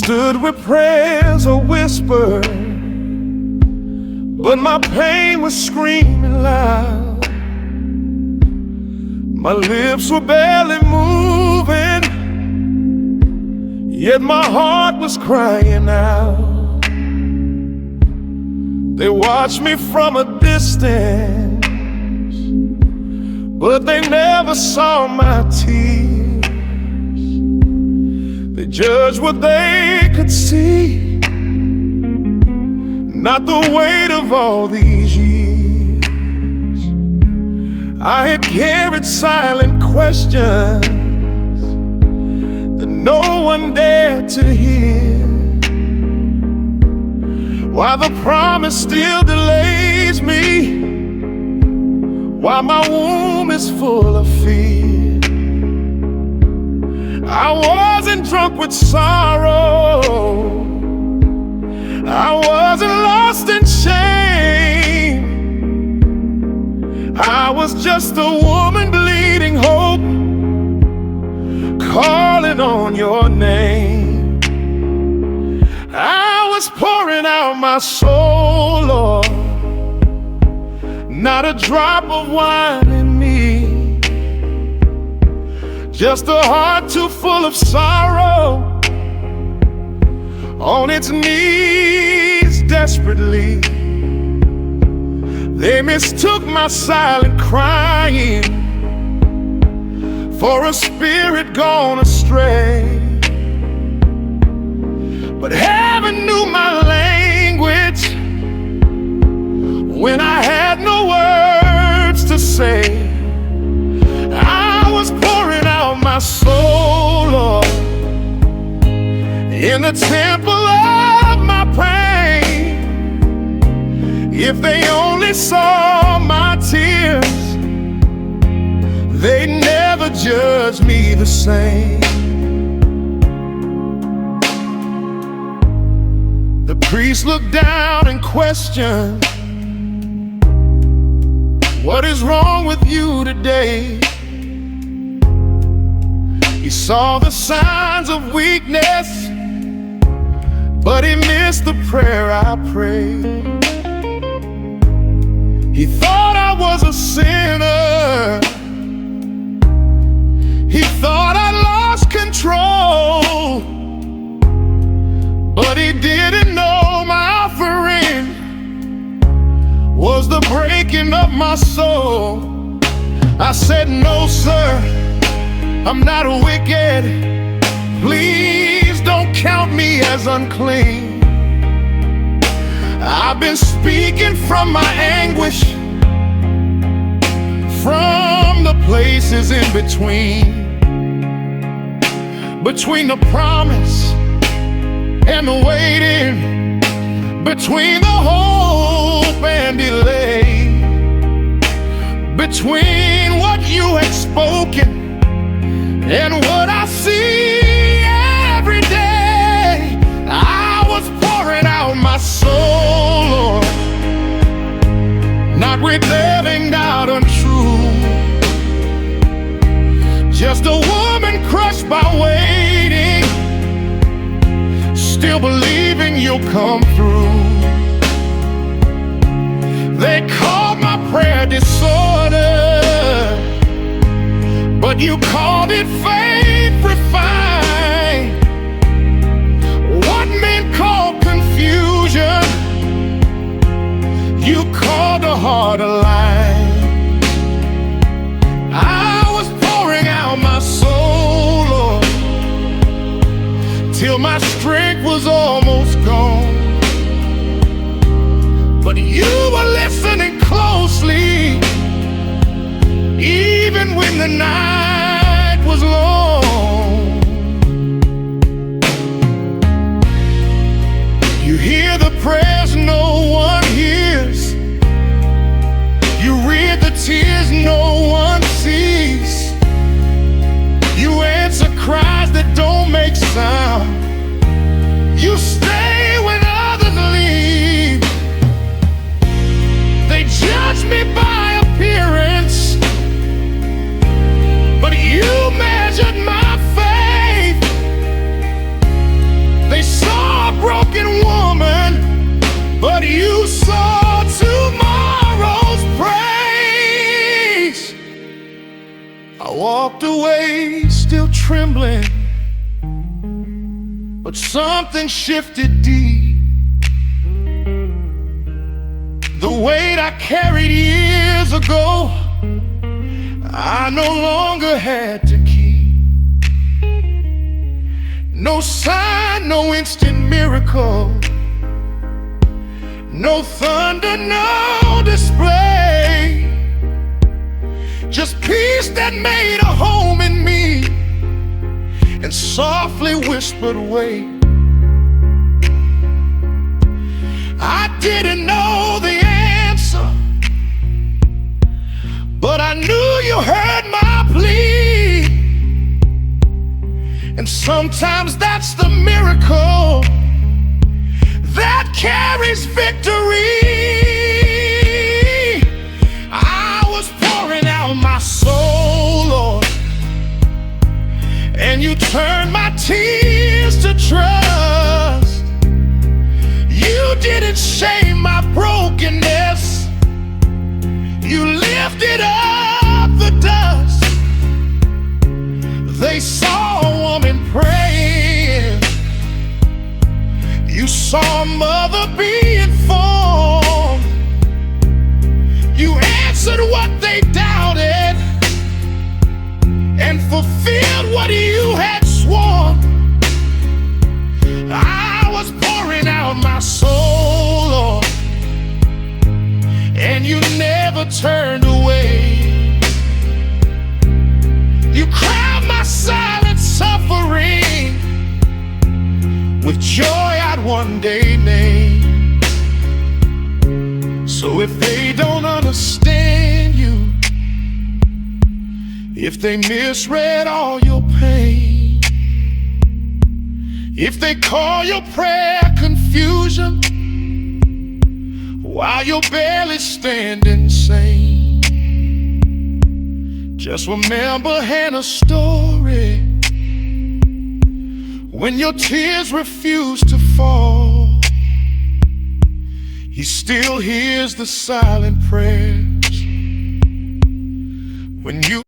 stood where prayers are whispered, but my pain was screaming loud. My lips were barely moving, yet my heart was crying out. They watched me from a distance, but they never saw my tears. They judged what they could see, not the weight of all these years. I had carried silent questions that no one dared to hear. Why the promise still delays me, why my womb is full of fear. I wasn't drunk with sorrow, I wasn't lost in shame. I was just a woman bleeding hope, calling on your name. I was pouring out my soul, Lord, not a drop of wine in me, just a heart too full of sorrow, on its knees desperately. They mistook my silent crying for a spirit gone astray. But heaven knew my language when I had no words to say. I was pouring out my soul, Lord, in the temple of my pain. If they only saw my tears, they'd never judge me the same. The priest looked down and questioned, what is wrong with you today? He saw the signs of weakness, but he missed the prayer I prayed. He thought I was a sinner, he thought I lost control, but he didn't know my offering was the breaking of my soul. I said, no sir, I'm not wicked, please don't count me as unclean. I've been speaking from my anguish, from the places in between the promise and the waiting, between the hope and delay, between what you had spoken and what I see every day. I was pouring out my soul, Lord, not rebelling out untrue, just a woman crushed by waiting, still believing you'll come through. They called my prayer disorder, but you called it faith refined. What men call confusion, you called a heart alive. I was pouring out my soul, Lord, till my strength was almost gone. But you were listening closely, even when the night was long. You hear the prayers no one hears, you read the tears no one sees, you answer cries that don't make sound, you stay when others leave. They judge me by appearance, but you measured my I walked away still trembling, but something shifted deep. The weight I carried years ago, I no longer had to keep. No sign, no instant miracle, no thunder, no display, just peace that made a home in me and softly whispered, wait. I didn't know the answer, but I knew you heard my plea. And sometimes that's the miracle that carries victory. I was pouring out my soul, Lord, and you turned my tears to trust. You didn't shame my brokenness, you lifted up the dust. They saw a woman praying, you saw a mother being formed. You answered what they doubted and fulfilled what you had sworn. I was pouring out my soul, Lord, and you never turned away. You crowned my silent suffering with joy I'd one day name. So if they don't understand you, if they misread all your pain, if they call your prayer confusion while you're barely standing sane, just remember Hannah's story. When your tears refuse to fall, He still hears the silent prayers. When you